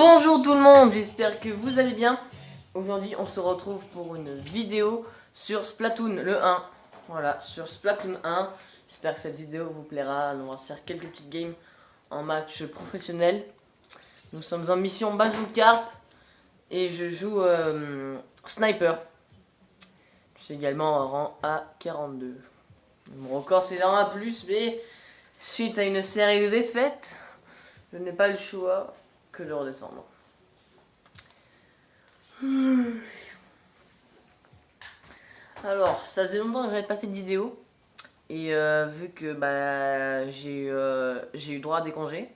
Bonjour tout le monde, j'espère que vous allez bien. Aujourd'hui on se retrouve pour une vidéo sur Splatoon le 1. Voilà, sur Splatoon 1. J'espère que cette vidéo vous plaira. On va se faire quelques petites games en match professionnel. Nous sommes en mission Bazooka et je joue Sniper. Je suis également en rang A42. Mon record c'est rang A+, mais suite à une série de défaites, je n'ai pas le choix que de redescendre. Alors, ça faisait longtemps que j'avais pas fait de vidéo. Et vu que j'ai eu droit à des congés,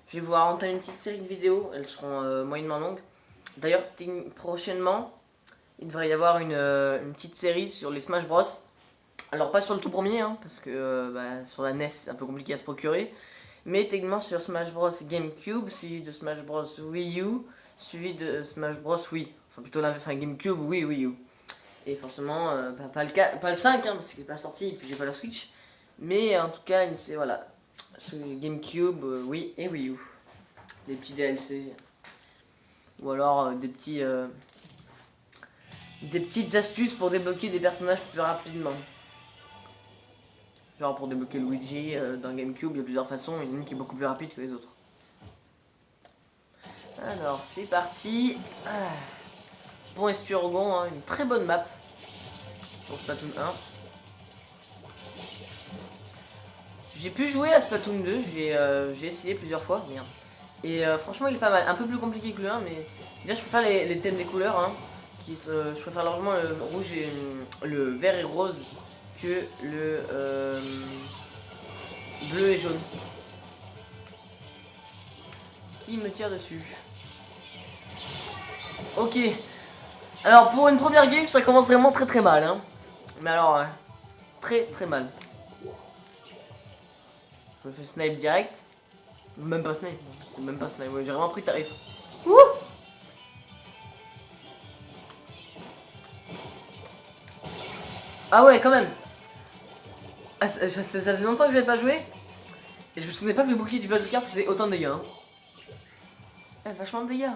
je vais pouvoir entamer une petite série de vidéos. Elles seront moyennement longues. D'ailleurs, prochainement, il devrait y avoir une petite série sur les Smash Bros. Alors, pas sur le tout premier, hein, parce que sur la NES, c'est un peu compliqué à se procurer. Mais techniquement sur Smash Bros GameCube, suivi de Smash Bros Wii U, suivi de Smash Bros Wii. Enfin, plutôt GameCube, Wii U. Et forcément, pas le 5, hein, parce qu'il n'est pas sorti, et puis j'ai pas la Switch. Mais en tout cas, c'est voilà. Sur GameCube, Wii et Wii U. Des petits DLC. Ou alors des petites astuces pour débloquer des personnages plus rapidement. Genre pour débloquer Luigi dans GameCube, il y a plusieurs façons, il y en a une qui est beaucoup plus rapide que les autres. Alors c'est parti. Bon Esturgon, hein, une très bonne map sur Splatoon 1. J'ai pu jouer à Splatoon 2, j'ai essayé plusieurs fois, merde. Et franchement il est pas mal, un peu plus compliqué que le 1, mais déjà je préfère les thèmes des couleurs, hein, je préfère largement le rouge et le vert et rose que le bleu et jaune. Qui me tire dessus? Ok. Alors pour une première game ça commence vraiment très mal, hein. Mais alors très mal. Je me fais snipe direct. Même pas snipe, c'est même pas snipe, ouais, j'ai vraiment pris tarif. Ouh. Ah ouais quand même. Ah, ça faisait longtemps que j'avais pas joué. Et je me souvenais pas que le bouclier du bazooka faisait autant de dégâts, hein. Vachement de dégâts.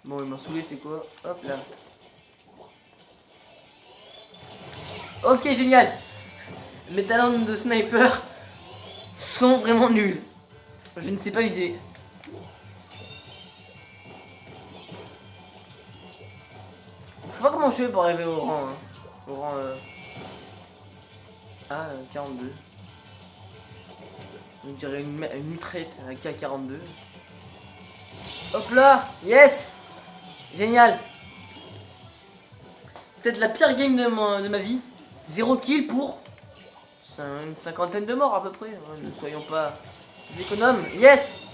Bon, il m'a saoulé, tu sais quoi. Hop là. Ok, génial. Mes talents de sniper sont vraiment nuls. Je ne sais pas viser. Je sais pas comment je fais pour arriver au rang. Hein. Au rang 42. On dirait une mitraillette avec AK-42. Hop là. Yes. Génial. Peut-être la pire game de ma vie. 0 kill pour une cinquantaine de morts à peu près. Ne soyons pas économes. Yes.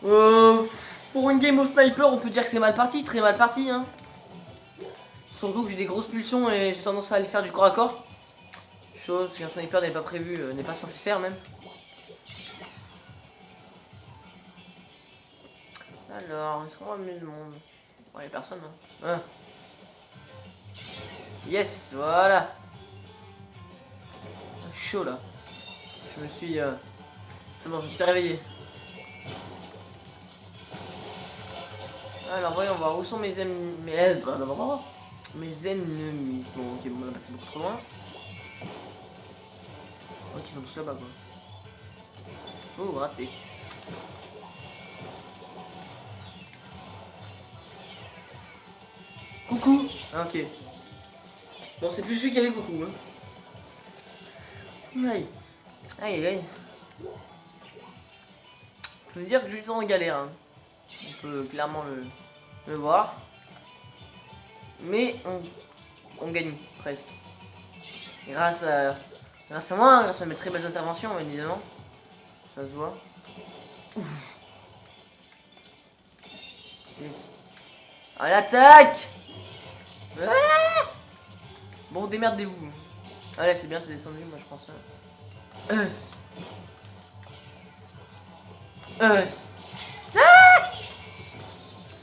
Pour une game au sniper, on peut dire que c'est mal parti, très mal parti. Hein. Surtout que j'ai des grosses pulsions et j'ai tendance à aller faire du corps à corps. Chose qu'un sniper n'est pas prévu, n'est pas censé faire même. Alors, est-ce qu'on va amener le monde? Ouais, personne. Hein. Yes, voilà. Chaud là. Je me suis... C'est bon, je me suis réveillé. Alors, voyons voir. Où sont mes ennemis? Mes ennemis. Bon, ok, bon, on a passé beaucoup trop loin. Ok, ils sont tous là-bas, quoi. Oh, raté. Coucou. Ah, ok. Bon, c'est plus celui qui avait coucou. Hein. Aïe. Aïe, aïe. Je veux dire que je suis en galère. Hein. On peut clairement le voir. Mais on gagne, presque. Grâce à moi, grâce à mes très belles interventions, évidemment. Ça se voit. Ouf. Yes. À l'attaque. Bon, démerdez-vous. Allez, c'est bien, t'es descendu, moi je pense ça.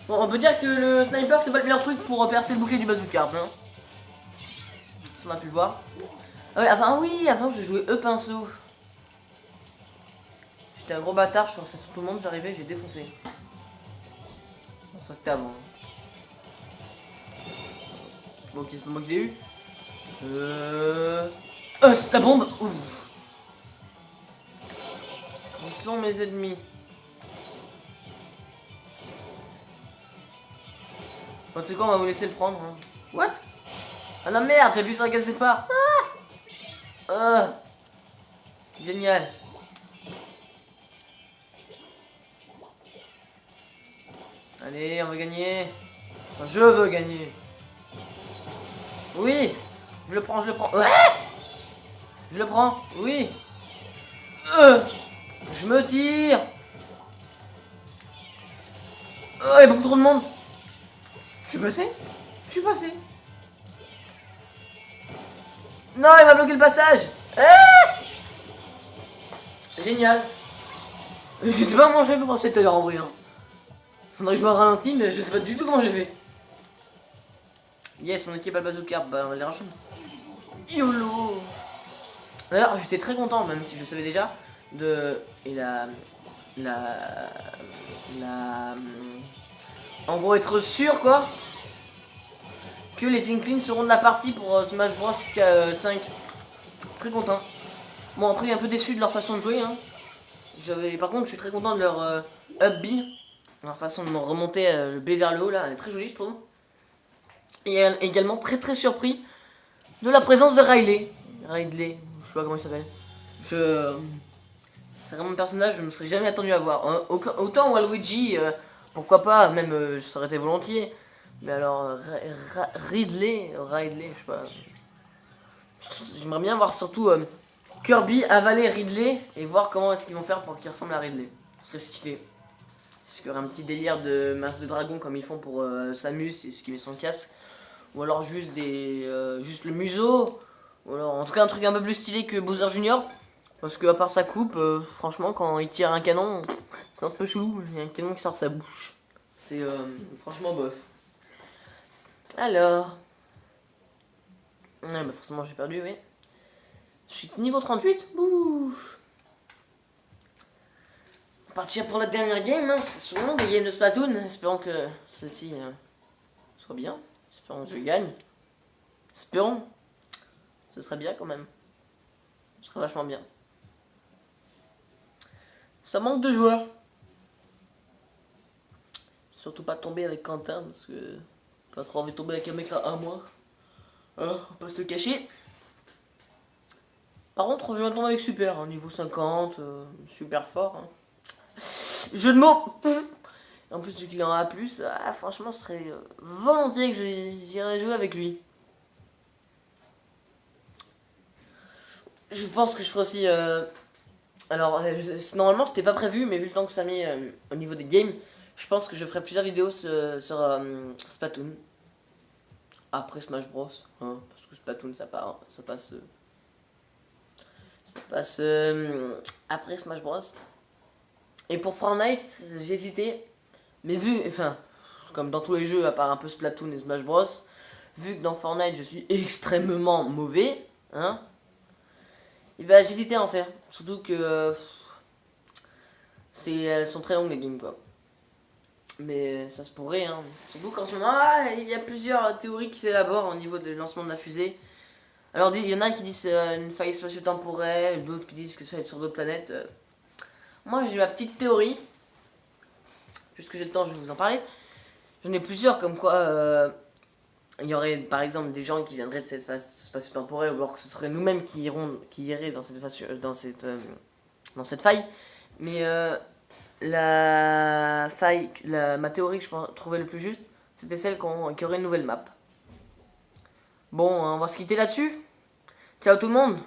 Bon, on peut dire que le sniper c'est pas le meilleur truc pour percer le bouclier du bazooka, hein. Ça on a pu le voir. Ah ouais, avant je jouais pinceau. j'étais un gros bâtard, je forçais sur tout le monde, j'arrivais, j'ai défoncé. Bon, ça c'était avant. Bon, ok, c'est pas moi qui l'ai eu. C'est la bombe. Ouf. Où sont mes ennemis? Bon, tu sais quoi, on va vous laisser le prendre. Hein. What? Ah non, merde, j'ai appuyé sur la case départ. Génial. Allez, on va gagner. Enfin, je veux gagner. Oui. Je le prends, je le prends. Ouais. Je le prends, oui. Je me tire. Il y a beaucoup trop de monde. Je suis passé. Je suis passé. Non, il m'a bloqué le passage. Génial. Je sais pas comment j'ai fait pour passer tout à l'heure en vrai. Hein. Faudrait que je me ralentis, mais je sais pas du tout comment j'ai fait. Yes, mon équipe a le bazooka. Bah, on va les rejoindre. YOLO. D'ailleurs, j'étais très content, même si je savais déjà, de... Et en gros, être sûr, quoi, que les Inklings seront de la partie pour Smash Bros 5. Très content. Bon, après, un peu déçu de leur façon de jouer, hein. Par contre, je suis très content de leur up B. Leur façon de me remonter le B vers le haut, là, elle est très jolie, je trouve. Et également très très surpris de la présence de Riley. Ridley, je sais pas comment il s'appelle. C'est vraiment un personnage que je me serais jamais attendu à voir. Autant Waluigi, pourquoi pas, même ça aurait été volontiers. Mais alors, Ridley, je sais pas. J'aimerais bien voir surtout Kirby avaler Ridley et voir comment est-ce qu'ils vont faire pour qu'il ressemble à Ridley. Ce serait stylé. Est-ce qu'il y aurait un petit délire de masse de dragon comme ils font pour Samus et ce qui met son casque. Ou alors juste juste le museau. Ou alors en tout cas un truc un peu plus stylé que Bowser Jr. Parce que à part sa coupe, franchement quand il tire un canon, c'est un peu chelou. Il y a un canon qui sort de sa bouche. C'est franchement bof. Alors... Ouais bah forcément j'ai perdu, oui. Je suis niveau 38. Ouf. On va partir pour la dernière game, hein. C'est souvent des games de Splatoon. Espérons que celle-ci soit bien. Espérons que je gagne. Espérons. Ce serait bien quand même. Ce serait vachement bien. Ça manque de joueurs. Surtout pas tomber avec Quentin parce que pas trop envie de tomber avec un mec à moi. Hein, on peut se le cacher. Par contre, je viens de tomber avec Super, hein, niveau 50, super fort. Hein. Jeu de mots. En plus, vu qu'il en a plus, franchement, ce serait volontiers que j'irais jouer avec lui. Je pense que je ferai aussi... Alors, normalement, c'était pas prévu, mais vu le temps que ça met au niveau des games, je pense que je ferai plusieurs vidéos sur Splatoon. Après Smash Bros. Hein, parce que Splatoon, ça passe après Smash Bros. Et pour Fortnite, j'ai hésité. Mais comme dans tous les jeux, à part un peu Splatoon et Smash Bros, vu que dans Fortnite, je suis extrêmement mauvais, hein, et bah j'hésitais à en faire. Surtout que elles sont très longues les games, quoi. Mais ça se pourrait, hein. Surtout qu'en ce moment, il y a plusieurs théories qui s'élaborent au niveau du lancement de la fusée. Alors, il y en a qui disent une faille spatio-temporelle, d'autres qui disent que ça va être sur d'autres planètes. Moi, j'ai ma petite théorie. Puisque j'ai le temps, je vais vous en parler. J'en ai plusieurs, comme quoi il y aurait par exemple des gens qui viendraient de cette phase spatio-temporelle, ou alors que ce serait nous-mêmes qui iraient dans dans cette faille. Mais ma théorie que je trouvais le plus juste, c'était celle qui aurait une nouvelle map. Bon, on va se quitter là-dessus. Ciao tout le monde.